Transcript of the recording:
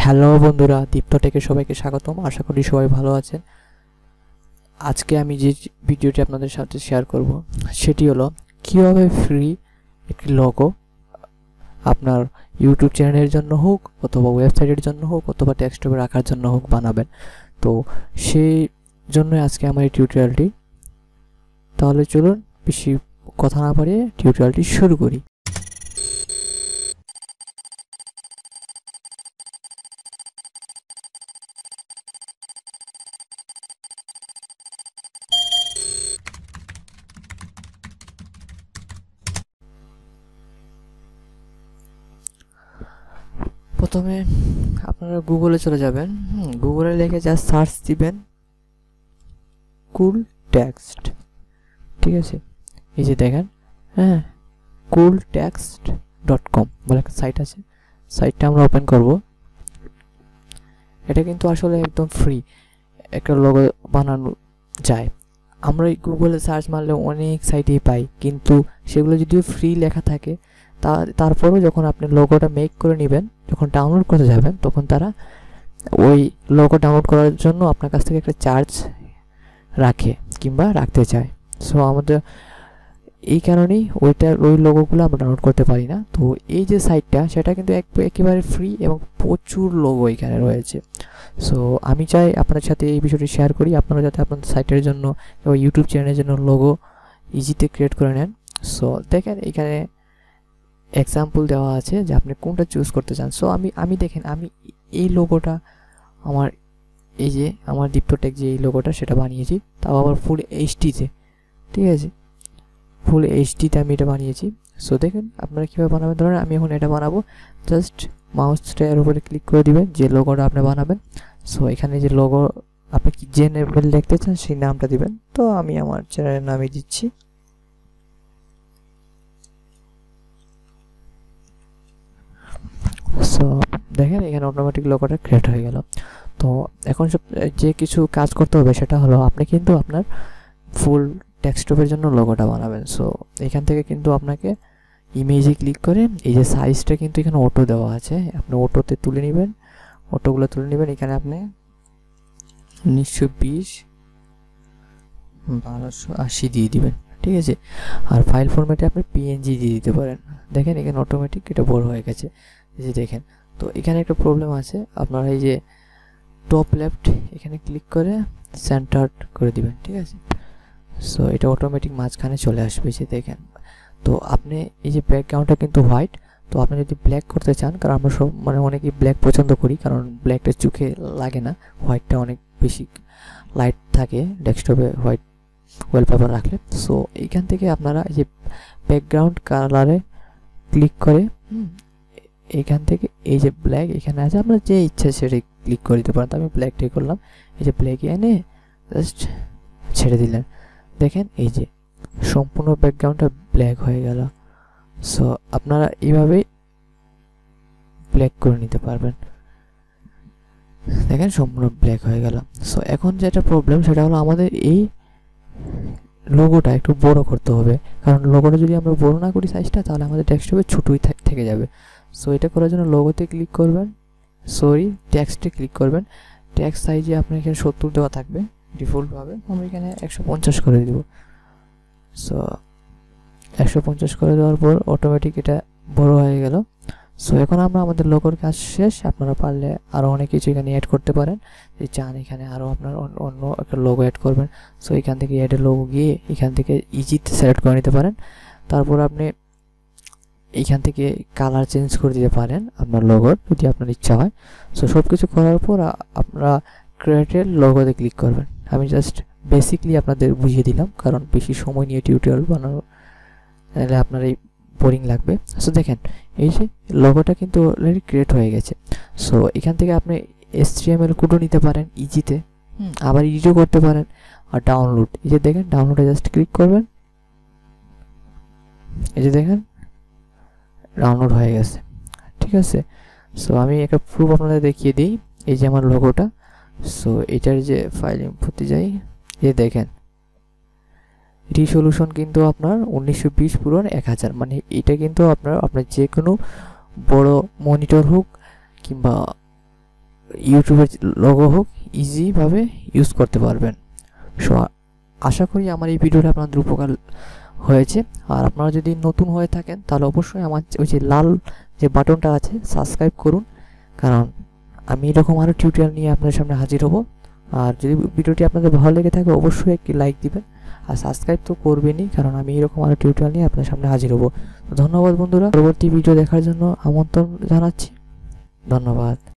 Hello বন্ধুরা, দীপ্ত টেকে সবাইকে স্বাগতম। আশা করি সবাই ভালো আছেন। আজকে আমি যে ভিডিওটি আপনাদের সাথে শেয়ার করব সেটি হলো কীভাবে ফ্রি একটি লোগো আপনার ইউটিউব চ্যানেলের জন্য হোক অথবা ওয়েবসাইটের জন্য হোক অথবা ডেস্কটপে রাখার জন্য হোক বানাবেন। তো সেই জন্যই আজকে আমার এই টিউটোরিয়ালটি। তাহলে চলুন বেশি কথা না বাড়িয়ে টিউটোরিয়ালটি শুরু করি। প্রথমে আপনারা গুগলে চলে যাবেন। গুগলে লিখে জাস্ট সার্চ দিবেন কুল টেক্সট। ঠিক আছে, এই যে দেখেন, cooltext.com বলে একটা সাইট আছে। সাইটটা আমরা ওপেন করব। এটা কিন্তু আসলে একদম ফ্রি একটা লোগো বানানো যায়। আমরা এই গুগলে সার্চ মারলে অনেক সাইটেই পাই, কিন্তু সেগুলো যদিও ফ্রি লেখা থাকে তারপরেও যখন আপনি লোগোটা মেক করে নেবেন, যখন ডাউনলোড করতে যাবেন, তখন তারা ওই লোগো ডাউনলোড করার জন্য আপনার কাছ থেকে একটা চার্জ রাখে কিংবা রাখতে চায়। সো আমাদের এই কারণেই ওই লোগোগুলো আমরা ডাউনলোড করতে পারি না। তো এই যে সাইটটা, সেটা কিন্তু একেবারে ফ্রি এবং প্রচুর লোগো এখানে রয়েছে। সো আমি চাই আপনাদের সাথে এই বিষয়টি শেয়ার করি, আপনারা যাতে আপনাদের সাইটের জন্য বা ইউটিউব চ্যানেলের জন্য লোগো ইজিতে ক্রিয়েট করে নেন। সো দেখেন এখানে এক্সাম্পল দেওয়া আছে যে আপনি কোনটা চুজ করতে চান। সো আমি দেখেন, আমি এই লোগোটা আমার এই যে আমার দীপ্তটেক যে এই লোগোটা সেটা বানিয়েছি, তাও আবার ফুল এইচডিতে। ঠিক আছে, ফুল এইচডিতে আমি এটা বানিয়েছি। সো দেখেন আপনারা কীভাবে বানাবেন। ধরেন আমি এখন এটা বানাবো, জাস্ট মাউসটার উপরে ক্লিক করে দিবেন যে লোগোটা আপনি বানাবেন। সো এখানে যে লোগো আপনি যে নেমে লিখতে চান সেই নামটা দিবেন। তো আমি আমার চ্যানেলের নামই দিচ্ছি। সো দেখেন এখানে অটোমেটিক লোগোটা ক্রিয়েট হয়ে গেল। তো এখন যে কিছু কাজ করতে হবে সেটা হলো আপনি কিন্তু আপনার ফুল ডেস্কটপের জন্য লোগোটা বানাবেন। সো এখান থেকে কিন্তু আপনাকে ইমেজে ক্লিক করে এই যে সাইজটা কিন্তু এখানে অটো দেওয়া আছে, আপনি অটোতে তুলে নেবেন, অটোগুলো তুলে নেবেন। এখানে আপনি 1920x1280 দিয়ে দিবেন। ঠিক আছে, আর ফাইল ফরম্যাটে আপনি পিএনজি দিয়ে দিতে পারেন। দেখেন এখানে অটোমেটিক এটা বড় হয়ে গেছে, এই যে দেখেন। তো এখানে একটা প্রবলেম আছে, আপনারা এই যে টপ লেফট এখানে ক্লিক করে সেন্টার করে দিবেন। ঠিক আছে, সো এটা অটোমেটিক মাঝখানে চলে আসবে, যে দেখেন। তো আপনি এই যে ব্যাকগ্রাউন্ডটা কিন্তু হোয়াইট, তো আপনি যদি ব্ল্যাক করতে চান, কারণ আমরা সব অনেকেই ব্ল্যাক পছন্দ করি, কারণ ব্ল্যাকটা চোখে লাগে না, হোয়াইটটা অনেক বেশি লাইট থাকে ডেস্কটপে হোয়াইট ওয়ালপেপার রাখলে। সো এইখান থেকে আপনারা এই যে ব্যাকগ্রাউন্ড কালারে ক্লিক করে এইখান থেকে এই যে ব্ল্যাক এখানে আছে, আপনার যে ইচ্ছা সেটা ক্লিক করে দিতে পারেন। তো আমি ব্ল্যাকটাই করলাম, এই যে ব্ল্যাকে এনে জাস্ট ছেড়ে দিলেন। দেখেন এই যে সম্পূর্ণ ব্যাকগ্রাউন্ডটা ব্ল্যাক হয়ে গেল। সো আপনারা এইভাবেই ব্ল্যাক করে নিতে পারবেন। দেখেন সম্পূর্ণ ব্ল্যাক হয়ে গেল। সো এখন যেটা প্রবলেম সেটা হলো আমাদের এই লোগোটা একটু বড় করতে হবে, কারণ লোগোটা যদি আমরা বড় না করি সাইজটা, তাহলে আমাদের ডেস্কটপে ছোটই থেকে যাবে। সো এটা করার জন্য লোগোতে ক্লিক করবেন, টেক্সটে ক্লিক করবেন। টেক্সট সাইজে আপনার এখানে 70 দেওয়া থাকবে ডিফল্টভাবে, আমি এখানে 150 করে দেব। সো 150 করে দেওয়ার পর অটোমেটিক এটা বড় হয়ে গেল। সো এখন আমরা আমাদের লোগোর কাজ শেষ। আপনারা পারলে আরও অনেক কিছু এখানে অ্যাড করতে পারেন, যদি চান এখানে আরও আপনার অন্য একটা লোগো অ্যাড করবেন। সো এখান থেকে অ্যাডের লোগো গিয়ে এখান থেকে ইজিতে সিলেক্ট করে নিতে পারেন। তারপর আপনি এইখান থেকে কালার চেঞ্জ করে দিতে পারেন আপনার লোগোর, যদি আপনার ইচ্ছা হয়। সো সব কিছু করার পর আপনারা ক্রিয়েটেড লোগোতে ক্লিক করবেন। আমি জাস্ট বেসিকলি আপনাদের বুঝিয়ে দিলাম, কারণ বেশি সময় নিয়ে টিউটোরিয়াল বানানো তাহলে আপনার এই বোরিং লাগবে। সো দেখেন এই যে লোগোটা কিন্তু অলরেডি ক্রিয়েট হয়ে গেছে। সো এখান থেকে আপনি HTML কোডও নিতে পারেন ইজিতে, আবার এডিটও করতে পারেন। আর ডাউনলোড, এই যে দেখেন ডাউনলোডে জাস্ট ক্লিক করবেন, এই যে দেখেন ডাউনলোড হয়ে গেছে। ঠিক আছে, সো আমি একটা প্রুফ আপনাদের দেখিয়ে দিই। এই যে আমার লোগোটা, সো এটার যে ফাইল ইনফোতে যাই, এই দেখেন রিসলিউশন কিন্তু আপনার 1920 পুরন 1000, মানে এটা কিন্তু আপনার যে কোনো বড় মনিটর হোক কিংবা ইউটিউবের লোগো হোক ইজিভাবে ইউজ করতে পারবেন। সো আশা করি আমার এই ভিডিওটা আপনাদের উপকার হয়েছে। আর আপনারা যদি নতুন হয়ে থাকেন তাহলে অবশ্যই আমার ওই যে লাল যে বাটনটা আছে সাবস্ক্রাইব করুন, কারণ আমি এরকম আরও টিউটোরিয়াল নিয়ে আপনাদের সামনে হাজির হব। আর যদি ভিডিওটি আপনাদের ভালো লেগে থাকে অবশ্যই একটি লাইক দিবেন, আর সাবস্ক্রাইব তো করবেনই, কারণ আমি এরকম আরও টিউটোরিয়াল নিয়ে আপনাদের সামনে হাজির হব। ধন্যবাদ বন্ধুরা, পরবর্তী ভিডিও দেখার জন্য আমন্ত্রণ জানাচ্ছি। ধন্যবাদ।